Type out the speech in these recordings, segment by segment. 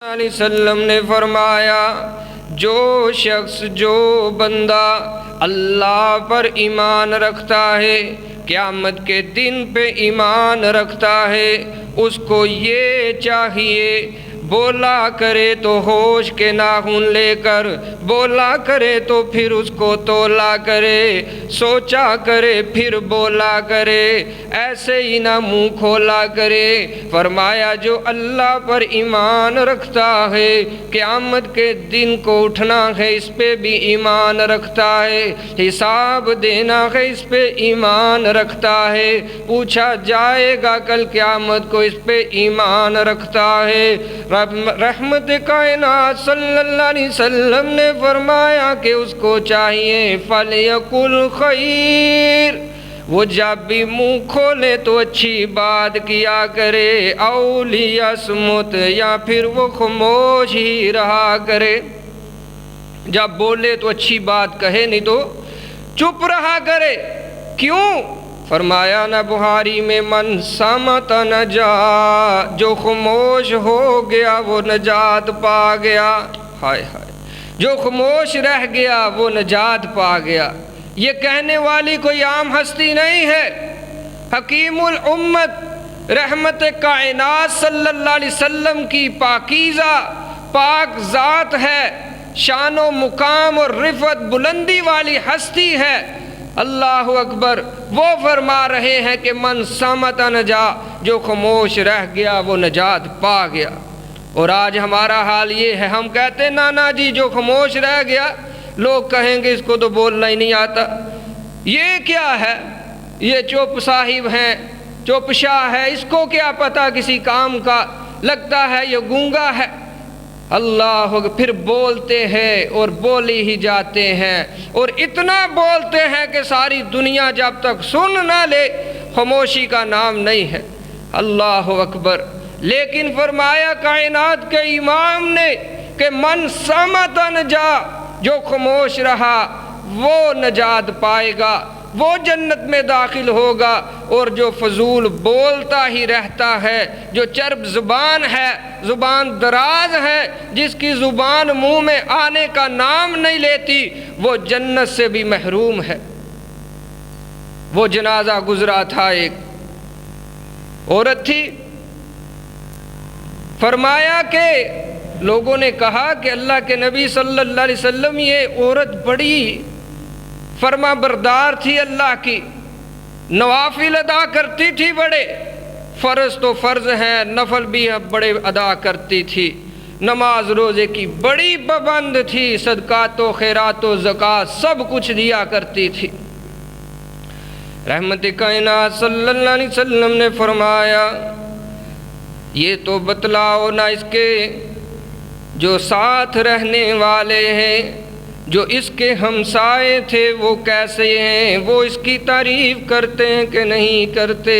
علیہ وسلم نے فرمایا، جو شخص جو بندہ اللہ پر ایمان رکھتا ہے، قیامت کے دن پہ ایمان رکھتا ہے، اس کو یہ چاہیے بولا کرے تو ہوش کے ناخن لے کر بولا کرے، تو پھر اس کو تولا کرے، سوچا کرے پھر بولا کرے، ایسے ہی نہ منہ کھولا کرے۔ فرمایا جو اللہ پر ایمان رکھتا ہے، قیامت کے دن کو اٹھنا ہے اس پہ بھی ایمان رکھتا ہے، حساب دینا ہے اس پہ ایمان رکھتا ہے، پوچھا جائے گا کل قیامت کو اس پہ ایمان رکھتا ہے۔ رحمت کائنات صلی اللہ علیہ وسلم نے فرمایا کہ اس کو چاہیے فَلْيَقُلْ خَيْرٌ، وہ جب بھی منہ کھولے تو اچھی بات کیا کرے، اَوْ لِيَصْمُتْ، یا پھر وہ خاموش ہی رہا کرے۔ جب بولے تو اچھی بات کہے، نہیں تو چپ رہا کرے۔ کیوں؟ فرمایا نا بخاری میں، من صمت نجا، جو خاموش ہو گیا وہ نجات پا گیا۔ ہائے ہائے، جو خاموش رہ گیا وہ نجات پا گیا۔ یہ کہنے والی کوئی عام ہستی نہیں ہے، حکیم الامت رحمت کائنات صلی اللہ علیہ وسلم کی پاکیزہ پاک ذات ہے، شان و مقام اور رفعت بلندی والی ہستی ہے۔ اللہ اکبر، وہ فرما رہے ہیں کہ من صمت نجا، جو خاموش رہ گیا وہ نجات پا گیا۔ اور آج ہمارا حال یہ ہے، ہم کہتے ہیں نانا جی جو خاموش رہ گیا، لوگ کہیں گے اس کو تو بولنا ہی نہیں آتا۔ یہ کیا ہے؟ یہ چپ صاحب ہیں، چپ شاہ ہے، اس کو کیا پتہ کسی کام کا، لگتا ہے یہ گونگا ہے۔ اللہ، پھر بولتے ہیں اور بولی ہی جاتے ہیں، اور اتنا بولتے ہیں کہ ساری دنیا جب تک سن نہ لے خاموشی کا نام نہیں ہے۔ اللہ اکبر۔ لیکن فرمایا کائنات کے امام نے کہ من صمت نجا، جو خاموش رہا وہ نجات پائے گا، وہ جنت میں داخل ہوگا، اور جو فضول بولتا ہی رہتا ہے، جو چرب زبان ہے، زبان دراز ہے، جس کی زبان منہ میں آنے کا نام نہیں لیتی، وہ جنت سے بھی محروم ہے۔ وہ جنازہ گزرا تھا، ایک عورت تھی، فرمایا کہ لوگوں نے کہا کہ اللہ کے نبی صلی اللہ علیہ وسلم یہ عورت بڑی فرما بردار تھی، اللہ کی نوافل ادا کرتی تھی، بڑے فرض تو فرض ہیں، نفل بھی بڑے ادا کرتی تھی، نماز روزے کی بڑی پابند تھی، صدقات و خیرات و زکوٰۃ سب کچھ دیا کرتی تھی۔ رحمت کائنات صلی اللہ علیہ وسلم نے فرمایا، یہ تو بتلاؤ نہ اس کے جو ساتھ رہنے والے ہیں، جو اس کے ہمسائے تھے وہ کیسے ہیں، وہ اس کی تعریف کرتے ہیں کہ نہیں کرتے؟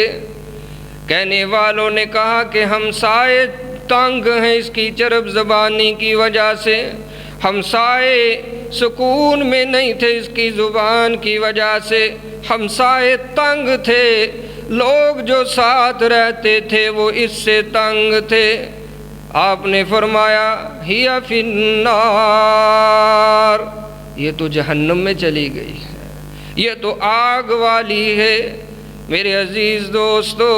کہنے والوں نے کہا کہ ہمسائے تنگ ہیں اس کی چرب زبانی کی وجہ سے، ہمسائے سکون میں نہیں تھے اس کی زبان کی وجہ سے، ہمسائے تنگ تھے، لوگ جو ساتھ رہتے تھے وہ اس سے تنگ تھے۔ آپ نے فرمایا ہی فی النار، یہ تو جہنم میں چلی گئی ہے، یہ تو آگ والی ہے۔ میرے عزیز دوستو،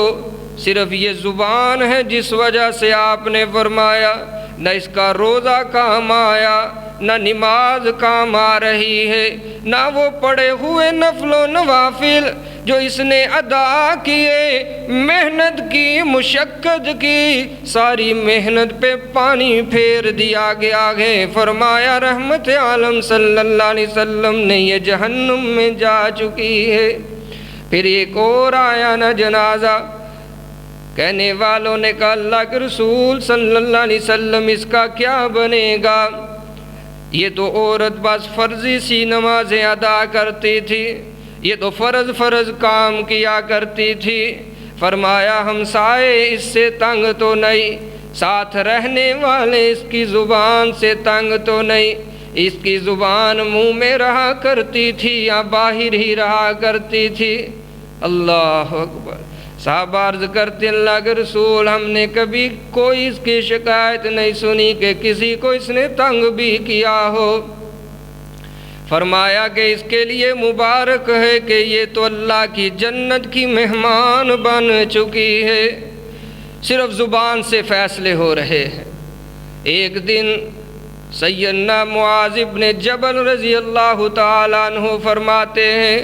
صرف یہ زبان ہے جس وجہ سے آپ نے فرمایا نہ اس کا روزہ کام آیا، نہ نماز کام آ رہی ہے، نہ وہ پڑے ہوئے نفل و نوافل جو اس نے ادا کیے، محنت کی، مشقت کی، ساری محنت پہ پانی پھیر دیا گیا ہے۔ فرمایا رحمت عالم صلی اللہ علیہ وسلم نے یہ جہنم میں جا چکی ہے۔ پھر ایک اور آیا نا جنازہ، کہنے والوں نے کہا اللہ کے رسول صلی اللہ علیہ وسلم اس کا کیا بنے گا؟ یہ تو عورت بس فرضی سی نمازیں ادا کرتی تھی، یہ تو فرض کام کیا کرتی تھی۔ فرمایا ہمسائے اس سے تنگ تو نہیں، ساتھ رہنے والے اس کی زبان سے تنگ تو نہیں، اس کی زبان منہ میں رہا کرتی تھی یا باہر ہی رہا کرتی تھی۔ اللہ اکبر۔ صحابہ عرض کرتے اللہ کے رسول ہم نے کبھی کوئی اس کی شکایت نہیں سنی کہ کسی کو اس نے تنگ بھی کیا ہو۔ فرمایا کہ اس کے لیے مبارک ہے کہ یہ تو اللہ کی جنت کی مہمان بن چکی ہے۔ صرف زبان سے فیصلے ہو رہے ہیں۔ ایک دن سیدنا معاذ بن جبل رضی اللہ تعالیٰ عنہ فرماتے ہیں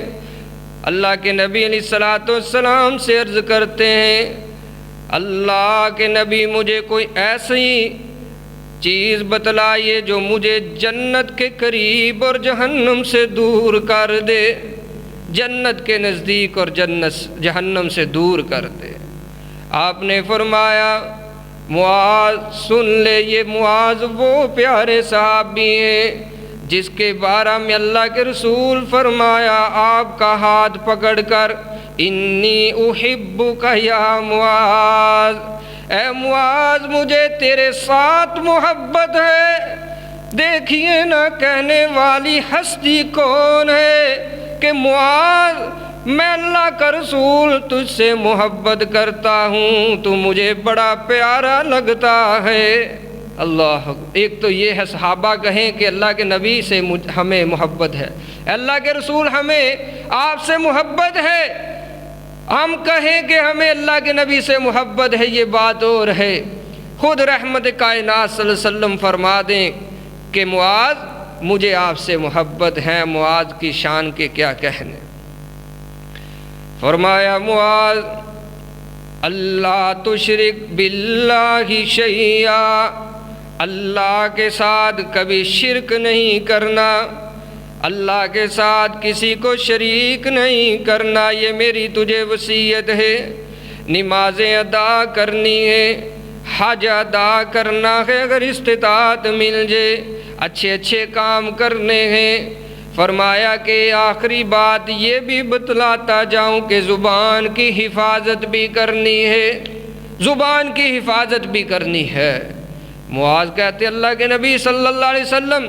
اللہ کے نبی علیہ الصلوۃ والسلام سے عرض کرتے ہیں اللہ کے نبی مجھے کوئی ایسی چیز بتلائیے جو مجھے جنت کے قریب اور جہنم سے دور کر دے، جنت کے نزدیک اور جہنم سے دور کر دے۔ آپ نے فرمایا معاذ سن لے، یہ معاذ وہ پیارے صحابی ہیں جس کے بارے میں اللہ کے رسول فرمایا آپ کا ہاتھ پکڑ کر انی احبک یا معاذ، اے معاذ مجھے تیرے ساتھ محبت ہے۔ دیکھیے نہ کہنے والی ہستی کون ہے کہ معاذ میں اللہ کا رسول تجھ سے محبت کرتا ہوں، تو مجھے بڑا پیارا لگتا ہے۔ اللہ، ایک تو یہ ہے صحابہ کہیں کہ اللہ کے نبی سے ہمیں محبت ہے، اللہ کے رسول ہمیں آپ سے محبت ہے، ہم کہیں کہ ہمیں اللہ کے نبی سے محبت ہے، یہ بات اور ہے۔ خود رحمت کائنات صلی اللہ علیہ وسلم فرما دیں کہ معاذ مجھے آپ سے محبت ہے، معاذ کی شان کے کیا کہنے۔ فرمایا معاذ اللہ تشرک باللہ شیئا، اللہ کے ساتھ کبھی شرک نہیں کرنا، اللہ کے ساتھ کسی کو شریک نہیں کرنا، یہ میری تجھے وصیت ہے۔ نمازیں ادا کرنی ہے، حج ادا کرنا ہے، اگر استطاعت مل جائے اچھے اچھے کام کرنے ہیں۔ فرمایا کہ آخری بات یہ بھی بتلاتا جاؤں کہ زبان کی حفاظت بھی کرنی ہے، زبان کی حفاظت بھی کرنی ہے۔ معاذ کہتے اللہ کے نبی صلی اللہ علیہ وسلم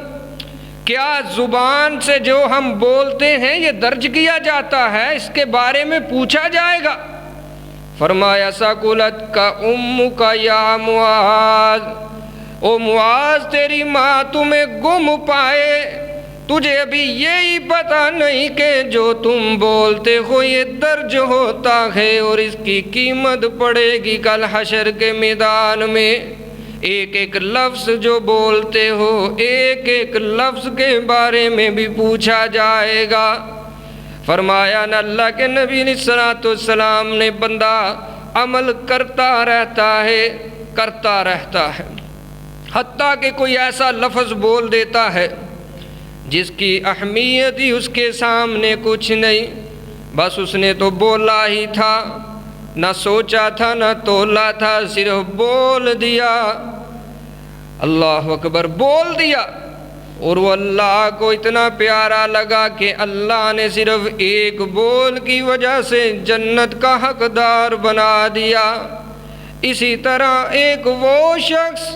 کیا زبان سے جو ہم بولتے ہیں یہ درج کیا جاتا ہے، اس کے بارے میں پوچھا جائے گا؟ فرمایا ثقلت کا امک یا معاذ، او معاذ تیری ماں تمہیں گم پائے، تجھے ابھی یہی پتہ نہیں کہ جو تم بولتے ہو یہ درج ہوتا ہے اور اس کی قیمت پڑے گی کل حشر کے میدان میں۔ ایک ایک لفظ جو بولتے ہو، ایک ایک لفظ کے بارے میں بھی پوچھا جائے گا۔ فرمایا نہ اللہ کے نبی علیہ الصلوۃ والسلام نے بندہ عمل کرتا رہتا ہے، حتیٰ کہ کوئی ایسا لفظ بول دیتا ہے جس کی اہمیت ہی اس کے سامنے کچھ نہیں، بس اس نے تو بولا ہی تھا، نہ سوچا تھا نہ تولا تھا، صرف بول دیا، اللہ اکبر، بول دیا، اور وہ اللہ کو اتنا پیارا لگا کہ اللہ نے صرف ایک بول کی وجہ سے جنت کا حقدار بنا دیا۔ اسی طرح ایک وہ شخص،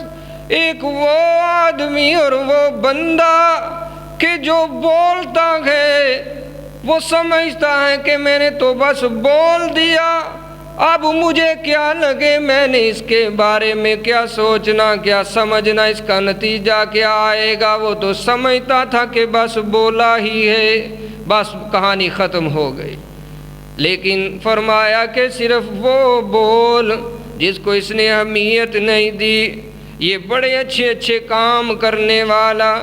ایک وہ آدمی اور وہ بندہ کہ جو بولتا ہے وہ سمجھتا ہے کہ میں نے تو بس بول دیا، اب مجھے کیا لگے، میں نے اس کے بارے میں کیا سوچنا، کیا سمجھنا، اس کا نتیجہ کیا آئے گا۔ وہ تو سمجھتا تھا کہ بس بولا ہی ہے، بس کہانی ختم ہو گئی۔ لیکن فرمایا کہ صرف وہ بول جس کو اس نے اہمیت نہیں دی، یہ بڑے اچھے اچھے کام کرنے والا،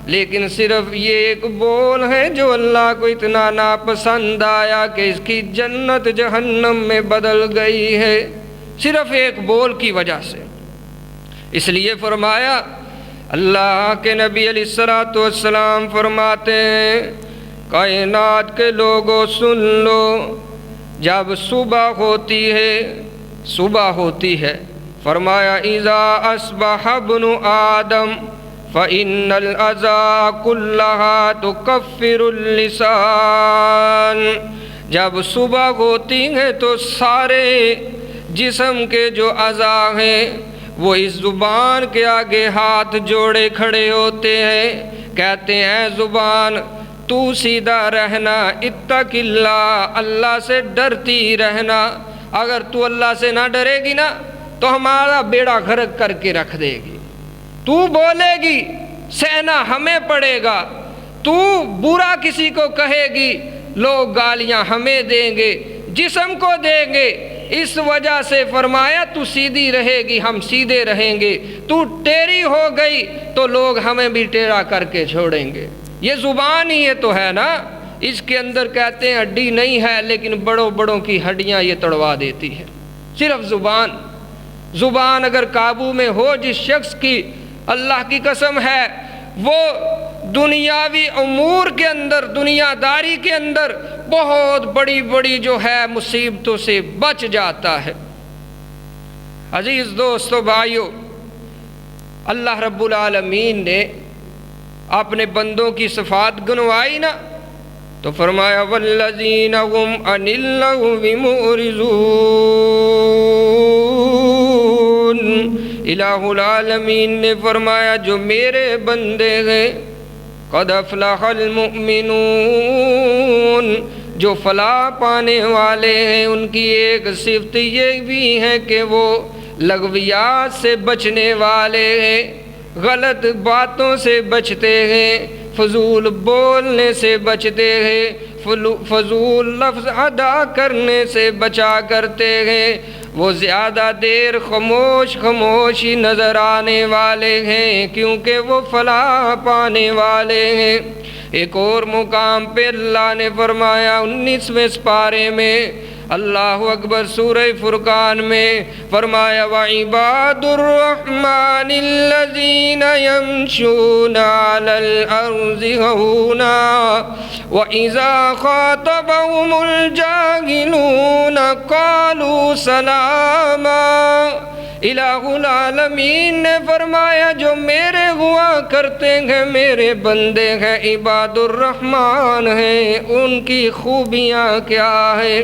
لیکن صرف یہ ایک بول ہے جو اللہ کو اتنا ناپسند آیا کہ اس کی جنت جہنم میں بدل گئی ہے، صرف ایک بول کی وجہ سے۔ اس لیے فرمایا اللہ کے نبی علیہ الصلوۃ والسلام فرماتے ہیں کائنات کے لوگوں سن لو، جب صبح ہوتی ہے فرمایا اذا اصبح ابن آدم فإن الأذى كلها تكفر اللسان، جب صبح ہوتی ہے تو سارے جسم کے جو اعضاء ہیں وہ اس زبان کے آگے ہاتھ جوڑے کھڑے ہوتے ہیں، کہتے ہیں زبان تو سیدھا رہنا، اتق اللہ، اللہ سے ڈرتی رہنا، اگر تو اللہ سے نہ ڈرے گی نا تو ہمارا بیڑا غرق کر کے رکھ دے گی. تو بولے گی سہنا ہمیں پڑے گا، تو برا کسی کو کہے گی لوگ گالیاں ہمیں دیں گے، جسم کو دیں گے. اس وجہ سے فرمایا تو سیدھی رہے گی ہم سیدھے رہیں گے، تو ٹیڑھی ہو گئی تو لوگ ہمیں بھی ٹیڑھا کر کے چھوڑیں گے. یہ زبان ہی یہ تو ہے نا، اس کے اندر کہتے ہیں ہڈی نہیں ہے لیکن بڑوں بڑوں کی ہڈیاں یہ توڑوا دیتی ہے. صرف زبان اگر قابو میں ہو جس شخص کی، اللہ کی قسم ہے وہ دنیاوی امور کے اندر، دنیا داری کے اندر بہت بڑی بڑی جو ہے مصیبتوں سے بچ جاتا ہے. عزیز دوستو بھائیو، اللہ رب العالمین نے اپنے بندوں کی صفات گنوائی نا تو فرمایا والذین هم عن اللغو معرضون. الہ العالمین نے فرمایا جو میرے بندے ہیں قد افلح المؤمنون، جو فلاح پانے والے ہیں ان کی ایک صفت یہ بھی ہے کہ وہ لغویات سے بچنے والے ہیں، غلط باتوں سے بچتے ہیں، فضول بولنے سے بچتے ہیں، فضول لفظ ادا کرنے سے بچا کرتے ہیں، وہ زیادہ دیر خاموش ہی نظر آنے والے ہیں کیونکہ وہ فلاح پانے والے ہیں. ایک اور مقام پہ اللہ نے فرمایا 19ویں سپارے میں، اللہ اکبر، سورہ فرقان میں فرمایا وَعِبَادُ الرَّحْمَنِ الَّذِينَ يَمْشُونَ عَلَى الْأَرْضِ هَوْنًا وَإِذَا خَاطَبَهُمُ الْجَاهِلُونَ قَالُوا سَلَامًا. الہ العالمین نے فرمایا جو میرے ہوا کرتے ہیں، میرے بندے ہیں، عباد الرحمن ہیں، ان کی خوبیاں کیا ہے؟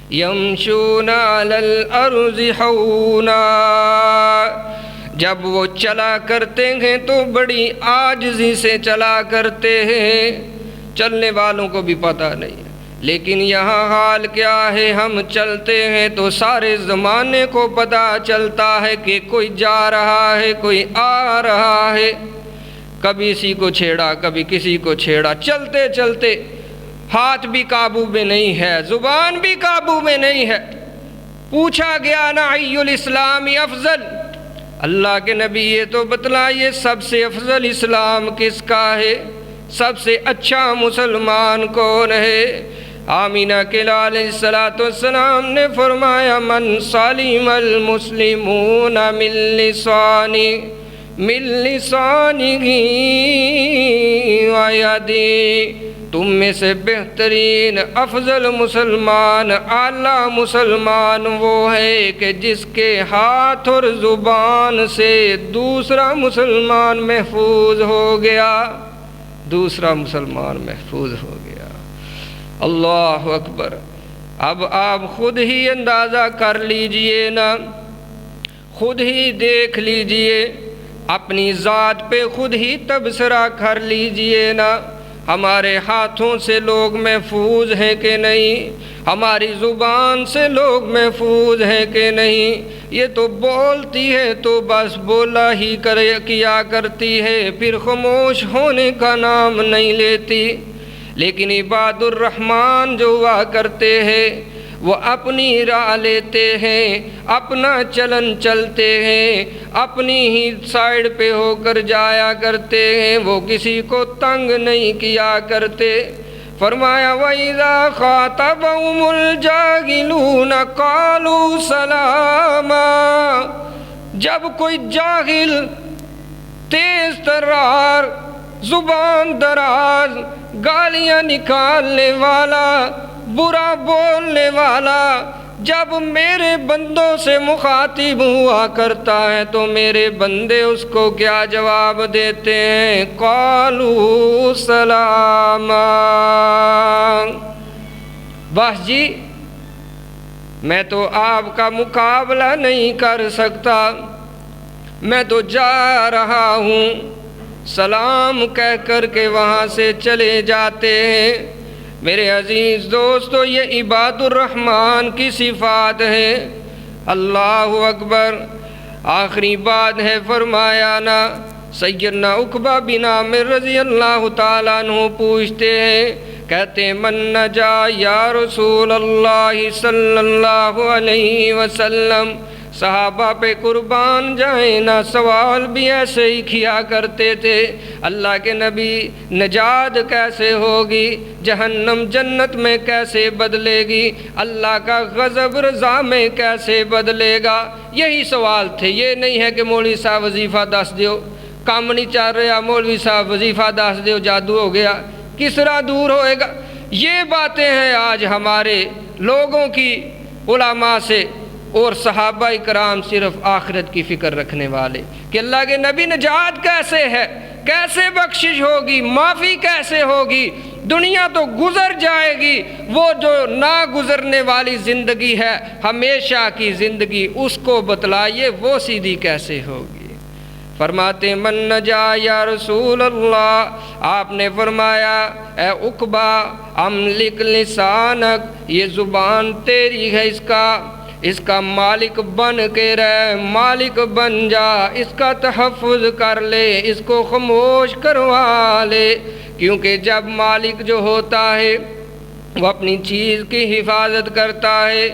یمشون علی الارض ہونا، جب وہ چلا کرتے ہیں تو بڑی عاجزی سے چلا کرتے ہیں. چلنے والوں کو بھی پتہ نہیں، لیکن یہاں حال کیا ہے، ہم چلتے ہیں تو سارے زمانے کو پتہ چلتا ہے کہ کوئی جا رہا ہے، کوئی آ رہا ہے. کبھی اسی کو چھیڑا، کبھی کسی کو چھیڑا، چلتے چلتے ہاتھ بھی قابو میں نہیں ہے، زبان بھی قابو میں نہیں ہے. پوچھا گیا نا ای الاسلام افضل، اللہ کے نبی یہ تو بتلائیے سب سے افضل اسلام کس کا ہے، سب سے اچھا مسلمان کون ہے؟ آمینہ کے لال علیہ السلام نے فرمایا من سلم المسلمون من لسانہ ویدہ. تم میں سے بہترین افضل مسلمان، اعلیٰ مسلمان وہ ہے کہ جس کے ہاتھ اور زبان سے دوسرا مسلمان محفوظ ہو گیا، دوسرا مسلمان محفوظ ہو گیا. اللہ اکبر. اب آپ خود ہی اندازہ کر لیجئے نا، خود ہی دیکھ لیجئے، اپنی ذات پہ خود ہی تبصرہ کر لیجئے نا. ہمارے ہاتھوں سے لوگ محفوظ ہیں کہ نہیں؟ ہماری زبان سے لوگ محفوظ ہیں کہ نہیں؟ یہ تو بولتی ہے تو بس بولا ہی کیا کرتی ہے، پھر خاموش ہونے کا نام نہیں لیتی. لیکن عباد الرحمن جو ہوا کرتے ہیں وہ اپنی راہ لیتے ہیں، اپنا چلن چلتے ہیں، اپنی ہی سائیڈ پہ ہو کر جایا کرتے ہیں، وہ کسی کو تنگ نہیں کیا کرتے. فرمایا وَإِذَا خَاطَبَهُمُ الْجَاهِلُونَ قَالُوا سَلَامًا. جب کوئی جاہل، تیز ترار، زبان دراز، گالیاں نکالنے والا، برا بولنے والا جب میرے بندوں سے مخاطب ہوا کرتا ہے تو میرے بندے اس کو کیا جواب دیتے ہیں؟ قالوا سلاما. بس جی میں تو آپ کا مقابلہ نہیں کر سکتا، میں تو جا رہا ہوں. سلام کہہ کر کے وہاں سے چلے جاتے ہیں. میرے عزیز دوستو، یہ عباد الرحمن کی صفات ہے۔ اللہ اکبر۔ آخری بات ہے، فرمایا نا، سیدنا عقبہ بن عامر رضی اللہ تعالیٰ عنہ پوچھتے ہیں، کہتے ہیں من نجا یا رسول اللہ صلی اللہ علیہ وسلم۔ صحابہ پہ قربان جائیں نا، سوال بھی ایسے ہی کیا کرتے تھے، اللہ کے نبی نجات کیسے ہوگی، جہنم جنت میں کیسے بدلے گی، اللہ کا غضب رضا میں کیسے بدلے گا، یہی سوال تھے۔ یہ نہیں ہے کہ مولوی صاحب وظیفہ دس دیو، کام نہیں چل رہا، مولوی صاحب وظیفہ دس دیو، جادو ہو گیا، کس طرح دور ہوئے گا۔ یہ باتیں ہیں آج ہمارے لوگوں کی، علماء سے اور صحابہ کرام صرف آخرت کی فکر رکھنے والے، کہ اللہ کے نبی نجات کیسے ہے، کیسے بخشش ہوگی، معافی کیسے ہوگی، دنیا تو گزر جائے گی، وہ جو نہ گزرنے والی زندگی ہے، ہمیشہ کی زندگی، اس کو بتلائیے وہ سیدھی کیسے ہوگی۔ فرماتے من نجا یا رسول اللہ، آپ نے فرمایا اے عقبہ املک لسانک، یہ زبان تیری ہے، اس کا مالک بن کے رہ، مالک بن جا، اس کا تحفظ کر لے، اس کو خاموش کروا لے، کیونکہ جب مالک جو ہوتا ہے وہ اپنی چیز کی حفاظت کرتا ہے،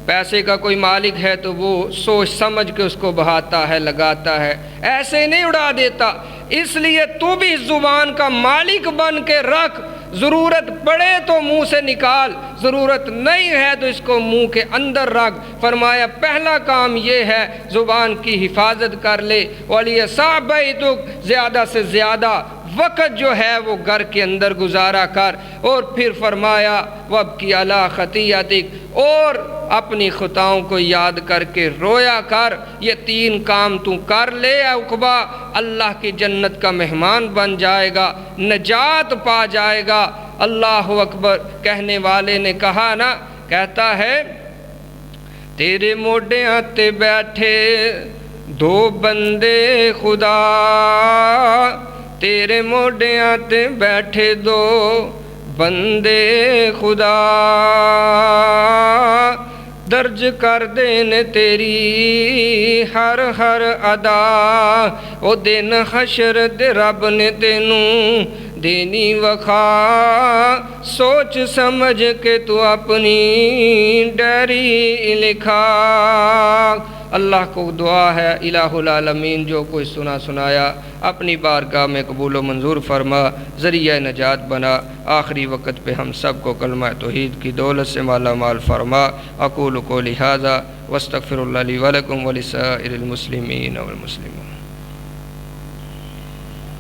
پیسے کا کوئی مالک ہے تو وہ سوچ سمجھ کے اس کو بہاتا ہے، لگاتا ہے، ایسے نہیں اڑا دیتا۔ اس لیے تو بھی اس زبان کا مالک بن کے رکھ، ضرورت پڑے تو منہ سے نکال، ضرورت نہیں ہے تو اس کو منہ کے اندر رکھ۔ فرمایا پہلا کام یہ ہے زبان کی حفاظت کر لے، وَلِيَصَعْبَيْتُكْ، زیادہ سے زیادہ وقت جو ہے وہ گھر کے اندر گزارا کر، اور پھر فرمایا وَابْكِ عَلَىٰ خَطِيئَتِكَ، اور اپنی خطاؤں کو یاد کر کے رویا کر۔ یہ تین کام تو کر لے اے عقبہ، اللہ کی جنت کا مہمان بن جائے گا، نجات پا جائے گا۔ اللہ اکبر۔ کہنے والے نے کہا نا، کہتا ہے تیرے موڈیاں تے بیٹھے دو بندے خدا، تیرے موڈیاں تے بیٹھے دو بندے خدا، درج کر دین تیری ہر ہر ادا، او دن حشر دے رب نے تینوں دینی وخا، سوچ سمجھ کے تو اپنی ڈیری لکھا۔ اللہ کو دعا ہے الہ العالمین جو کوئی سنایا اپنی بارگاہ میں قبول و منظور فرما، ذریعہ نجات بنا، آخری وقت پہ ہم سب کو کلمہ توحید کی دولت سے مالا مال فرما۔ اقول قولی ھذا واستغفر اللہ لی ولکم ولسائر المسلمین والمسلمات۔